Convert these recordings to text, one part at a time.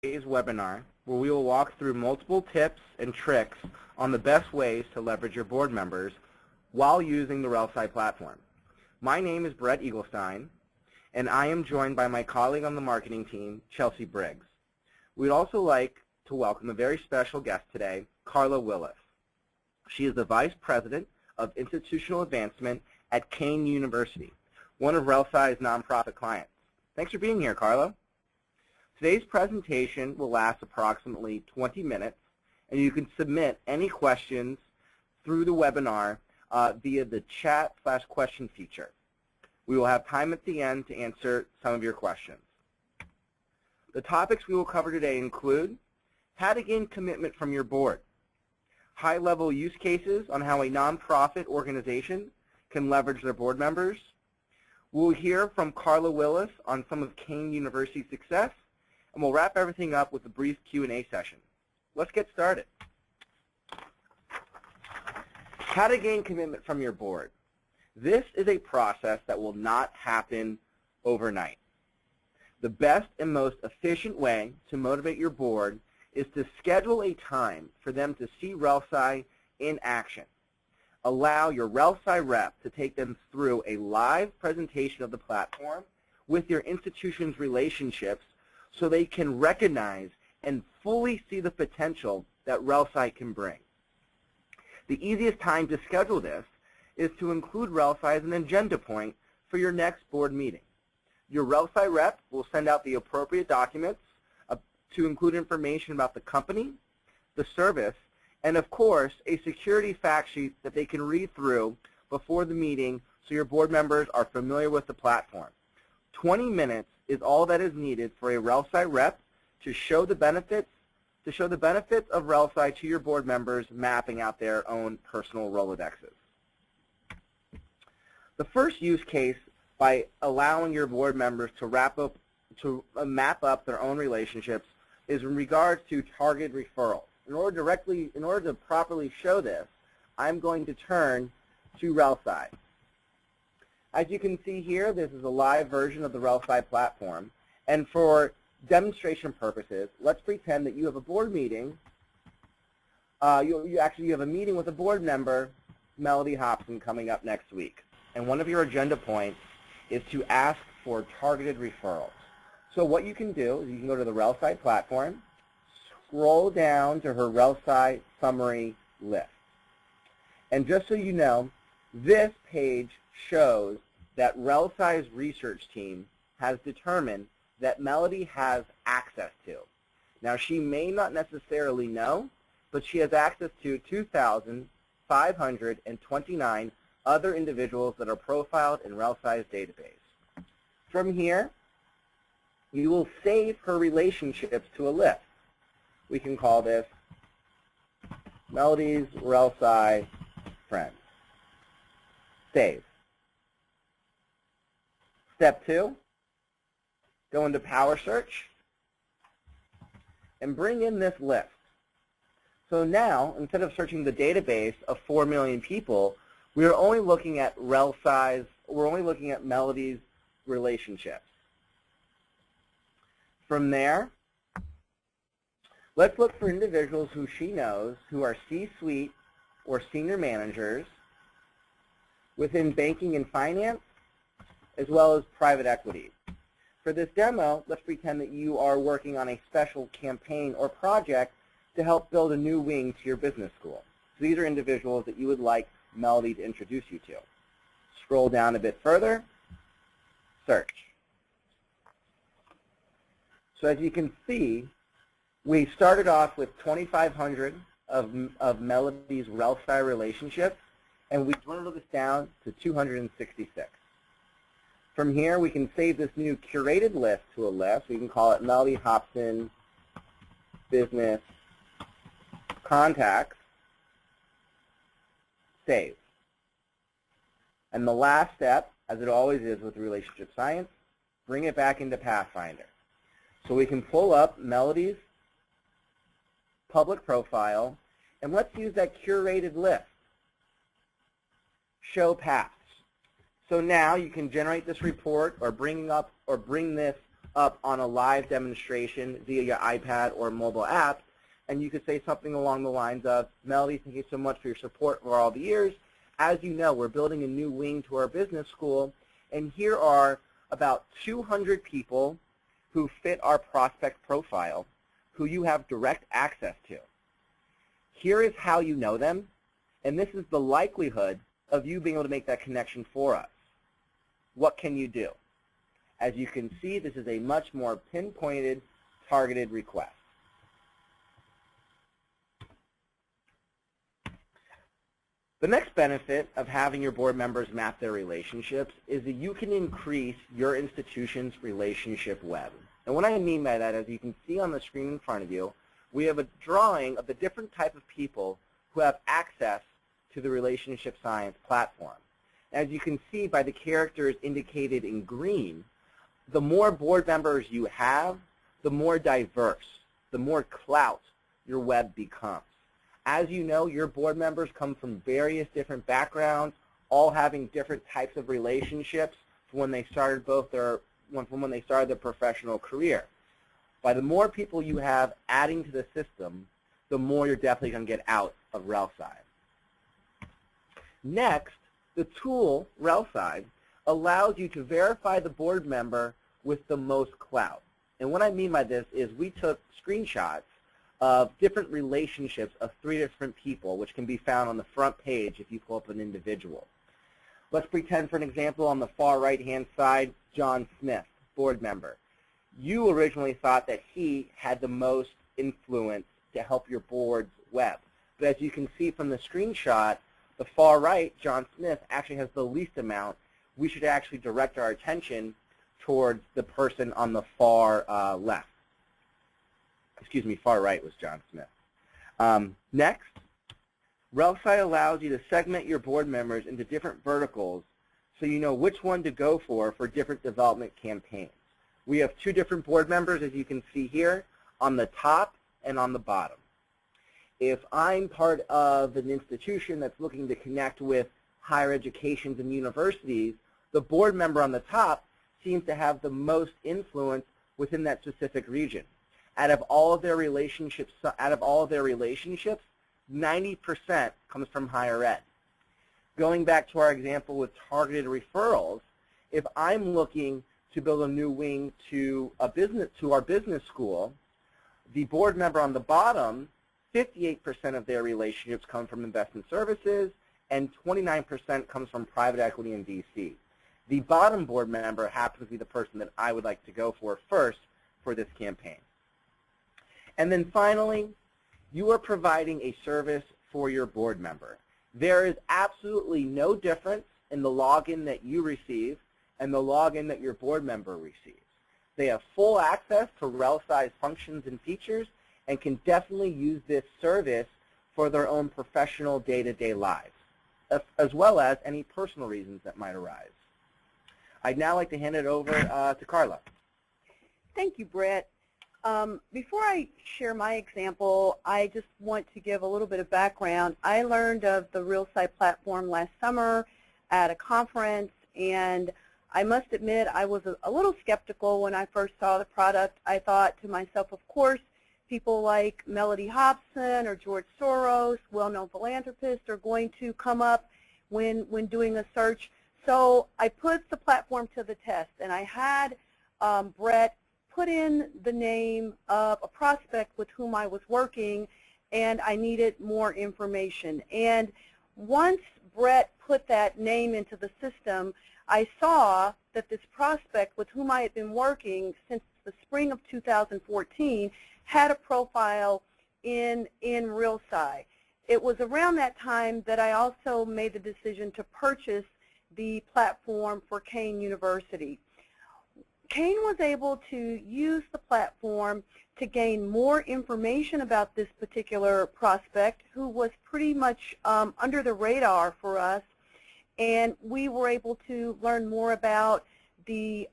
webinar where we will walk through multiple tips and tricks on the best ways to leverage your board members while using the RelSci platform. My name is Brett Eaglestein, and I am joined by my colleague on the marketing team, Chelsea Briggs. We'd also like to welcome a very special guest today, Carla Willis. She is the Vice President of Institutional Advancement at Kean University, one of RelSci's nonprofit clients. Thanks for being here, Carla. Today's presentation will last approximately 20 minutes, and you can submit any questions through the webinar via the chat/question feature. We will have time at the end to answer some of your questions. The topics we will cover today include how to gain commitment from your board, high-level use cases on how a nonprofit organization can leverage their board members. We'll hear from Carla Willis on some of Kean University's success, and we'll wrap everything up with a brief Q&A session. Let's get started. How to gain commitment from your board. This is a process that will not happen overnight. The best and most efficient way to motivate your board is to schedule a time for them to see RelSci in action. Allow your RelSci rep to take them through a live presentation of the platform with your institution's relationships so they can recognize and fully see the potential that RelSci can bring. The easiest time to schedule this is to include RelSci as an agenda point for your next board meeting. Your RelSci rep will send out the appropriate documents to include information about the company, the service, and of course, a security fact sheet that they can read through before the meeting so your board members are familiar with the platform. 20 minutes is all that is needed for a RelSci rep to show the benefits of RelSci to your board members, mapping out their own personal Rolodexes. The first use case, by allowing your board members to map up their own relationships, is in regards to targeted referrals. In order to properly show this, I'm going to turn to RelSci. As you can see here, this is a live version of the RelSci platform. And for demonstration purposes, let's pretend that you have a board meeting. You have a meeting with a board member, Melody Hobson, coming up next week. And one of your agenda points is to ask for targeted referrals. So what you can do is you can go to the RelSci platform, scroll down to her RelSci summary list. And just so you know, this page shows that RelSci's research team has determined that Melody has access to. Now, she may not necessarily know, but she has access to 2,529 other individuals that are profiled in RelSci's database. From here, you will save her relationships to a list. We can call this Melody's RelSci Friends. Save. Step 2, go into Power Search and bring in this list. So now, instead of searching the database of 4 million people, we are only looking at Melody's relationships. From there, let's look for individuals who she knows who are C-suite or senior managers within banking and finance, as well as private equity. For this demo, let's pretend that you are working on a special campaign or project to help build a new wing to your business school. So these are individuals that you would like Melody to introduce you to. Scroll down a bit further, search. So as you can see, we started off with 2,500 of Melody's RelSci relationships, and we dwindled this down to 266. From here, we can save this new curated list to a list. We can call it Melody Hobson Business Contacts. Save. And the last step, as it always is with relationship science, bring it back into Pathfinder. So we can pull up Melody's public profile, and let's use that curated list. Show paths. So now you can generate this report or bring this up on a live demonstration via your iPad or mobile app, and you could say something along the lines of, Melody, thank you so much for your support for all the years. As you know, we're building a new wing to our business school, and here are about 200 people who fit our prospect profile, who you have direct access to. Here is how you know them, and this is the likelihood of you being able to make that connection for us. What can you do? As you can see, this is a much more pinpointed, targeted request. The next benefit of having your board members map their relationships is that you can increase your institution's relationship web. And what I mean by that, as you can see on the screen in front of you, we have a drawing of the different type of people who have access to the relationship science platform. As you can see by the characters indicated in green, the more board members you have, the more diverse, the more clout your web becomes. As you know, your board members come from various different backgrounds, all having different types of relationships from when they started their professional career. By the more people you have adding to the system, the more you're definitely going to get out of RelSci. Next, the tool, RelSci, allows you to verify the board member with the most clout. And what I mean by this is we took screenshots of different relationships of 3 different people, which can be found on the front page if you pull up an individual. Let's pretend, for an example, on the far right-hand side, John Smith, board member. You originally thought that he had the most influence to help your board's web. But as you can see from the screenshot, the far right, John Smith, actually has the least amount. We should actually direct our attention towards the person on the far left. Excuse me, far right was John Smith. Next, RelSci allows you to segment your board members into different verticals so you know which one to go for different development campaigns. We have 2 different board members, as you can see here, on the top and on the bottom. If I'm part of an institution that's looking to connect with higher educations and universities, the board member on the top seems to have the most influence within that specific region. Out of all of their relationships, 90% comes from higher ed. Going back to our example with targeted referrals, if I'm looking to build a new wing to our business school, the board member on the bottom, 58% of their relationships come from investment services, and 29% comes from private equity and VC. The bottom board member happens to be the person that I would like to go for first for this campaign. And then finally, you are providing a service for your board member. There is absolutely no difference in the login that you receive and the login that your board member receives. They have full access to RelSci's functions and features and can definitely use this service for their own professional day-to-day lives, as well as any personal reasons that might arise. I'd now like to hand it over to Carla. Thank you, Brett. Before I share my example, I just want to give a little bit of background. I learned of the RelSci platform last summer at a conference, and I must admit I was a little skeptical when I first saw the product. I thought to myself, of course, people like Melody Hobson or George Soros, well-known philanthropists, are going to come up when doing a search. So I put the platform to the test, and I had Brett put in the name of a prospect with whom I was working, and I needed more information. And once Brett put that name into the system, I saw that this prospect with whom I had been working since the spring of 2014 had a profile in RelSci. It was around that time that I also made the decision to purchase the platform for Kean University. Kean was able to use the platform to gain more information about this particular prospect, who was pretty much under the radar for us, and we were able to learn more about the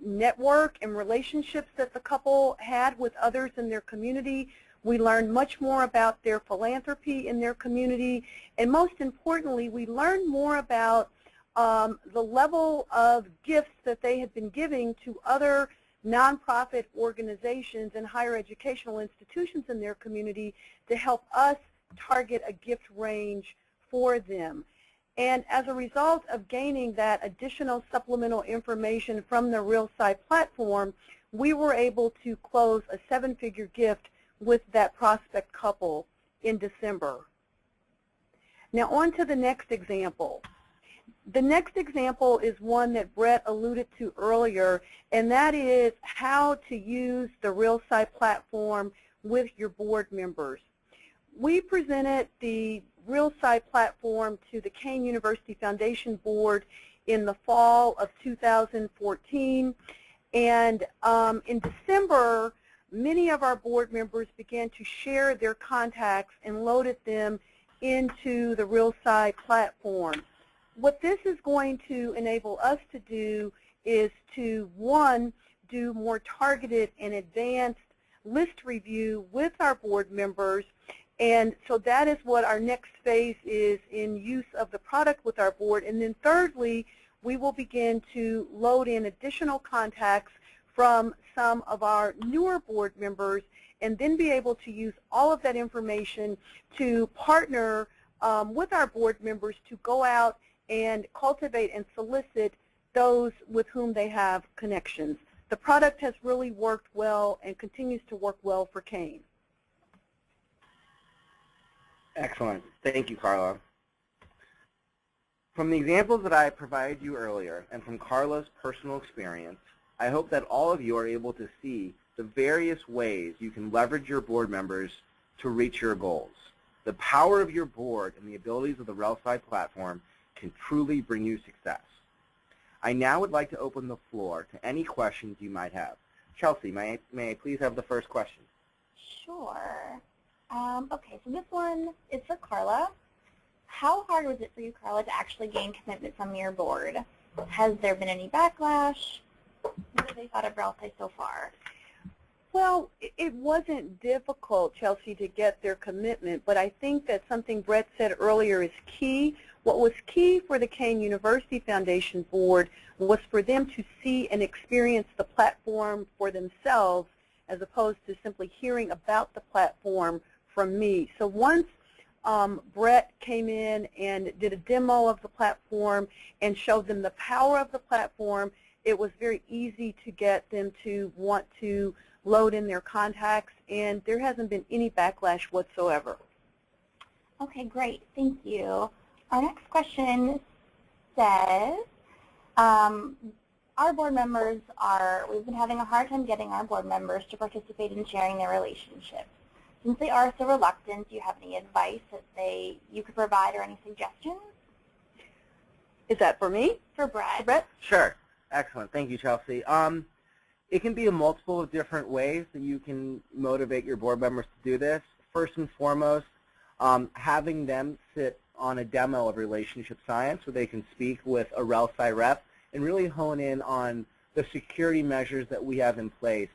network and relationships that the couple had with others in their community. We learned much more about their philanthropy in their community, and most importantly, we learned more about the level of gifts that they had been giving to other nonprofit organizations and higher educational institutions in their community to help us target a gift range for them. And as a result of gaining that additional supplemental information from the RelSci platform, we were able to close a 7-figure gift with that prospect couple in December. Now on to the next example. The next example is one that Brett alluded to earlier, and that is how to use the RelSci platform with your board members. We presented the RelSci platform to the Kane University Foundation Board in the fall of 2014, and in December, many of our board members began to share their contacts and loaded them into the RelSci platform. What this is going to enable us to do is to, one, do more targeted and advanced list review with our board members, and so that is what our next phase is in use of the product with our board. And then thirdly, we will begin to load in additional contacts from some of our newer board members and then be able to use all of that information to partner with our board members to go out and cultivate and solicit those with whom they have connections. The product has really worked well and continues to work well for Kane. Excellent. Thank you, Carla. From the examples that I provided you earlier and from Carla's personal experience, I hope that all of you are able to see the various ways you can leverage your board members to reach your goals. The power of your board and the abilities of the RelSci platform can truly bring you success. I now would like to open the floor to any questions you might have. Chelsea, may I please have the first question? Sure. Okay, so this one is for Carla. How hard was it for you, Carla, to actually gain commitment from your board? Has there been any backlash? What have they thought of RelSci so far? Well, it wasn't difficult, Chelsea, to get their commitment, but I think that something Brett said earlier is key. What was key for the Kane University Foundation Board was for them to see and experience the platform for themselves as opposed to simply hearing about the platform from me. So once Brett came in and did a demo of the platform and showed them the power of the platform, it was very easy to get them to want to load in their contacts, and there hasn't been any backlash whatsoever. Okay, great. Thank you. Our next question says, our board members we've been having a hard time getting our board members to participate in sharing their relationships. Since they are so reluctant, do you have any advice that you could provide or any suggestions? Is that for me? For Brett. For Brett? Sure. Excellent. Thank you, Chelsea. It can be a multiple of different ways that you can motivate your board members to do this. First and foremost, having them sit on a demo of relationship science where they can speak with a RelSci rep and really hone in on the security measures that we have in place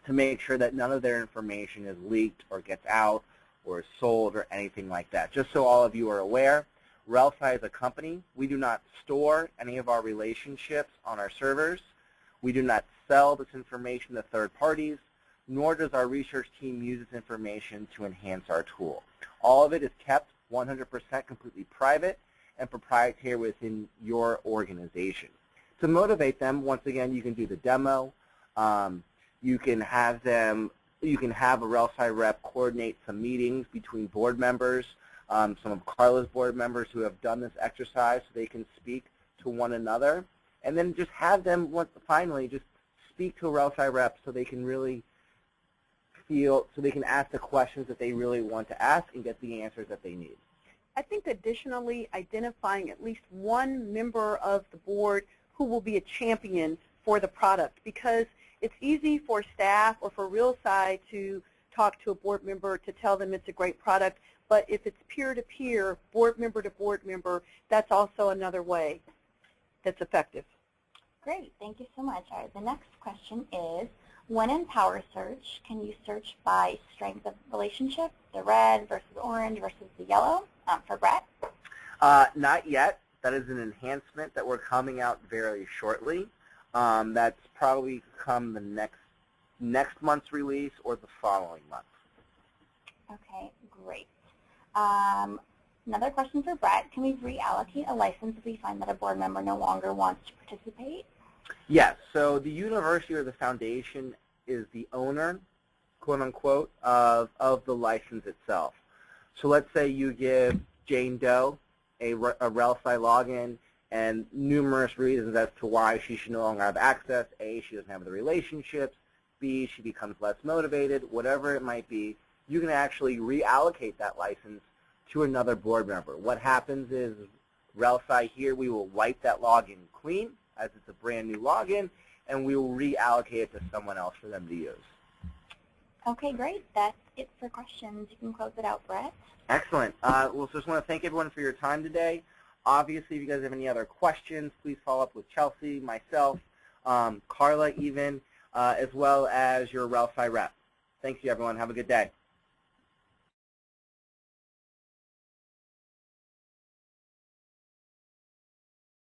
to make sure that none of their information is leaked or gets out or is sold or anything like that. Just so all of you are aware, RelSci is a company. We do not store any of our relationships on our servers. We do not sell this information to third parties, nor does our research team use this information to enhance our tool. All of it is kept 100% completely private and proprietary within your organization. To motivate them, once again, you can do the demo. You can have a RelSci rep coordinate some meetings between board members, some of Carla's board members who have done this exercise so they can speak to one another. And then just have them, finally, just speak to a RelSci rep so they can really so they can ask the questions that they really want to ask and get the answers that they need. I think additionally identifying at least one member of the board who will be a champion for the product, because it's easy for staff or for RelSci to talk to a board member to tell them it's a great product, but if it's peer-to-peer, board member to board member, that's also another way that's effective. Great, thank you so much. All right, the next question is, when in Power Search, can you search by strength of relationship, the red versus orange versus the yellow? For Brett? Not yet. That is an enhancement that we're coming out very shortly. That's probably come the next month's release or the following month. Okay, great. Another question for Brett. Can we reallocate a license if we find that a board member no longer wants to participate? Yes. So the university or the foundation is the owner, quote unquote, of the license itself. So let's say you give Jane Doe a RelSci login and numerous reasons as to why she should no longer have access. A, she doesn't have the relationships. B, she becomes less motivated. Whatever it might be, you can actually reallocate that license to another board member. What happens is RelSci here, we will wipe that login clean as it's a brand new login, and we will reallocate it to someone else for them to use. Okay, great. That's it for questions. You can close it out, Brett. Excellent. Well, just want to thank everyone for your time today. Obviously, if you guys have any other questions, please follow up with Chelsea, myself, Carla even, as well as your RelSci rep. Thank you, everyone. Have a good day.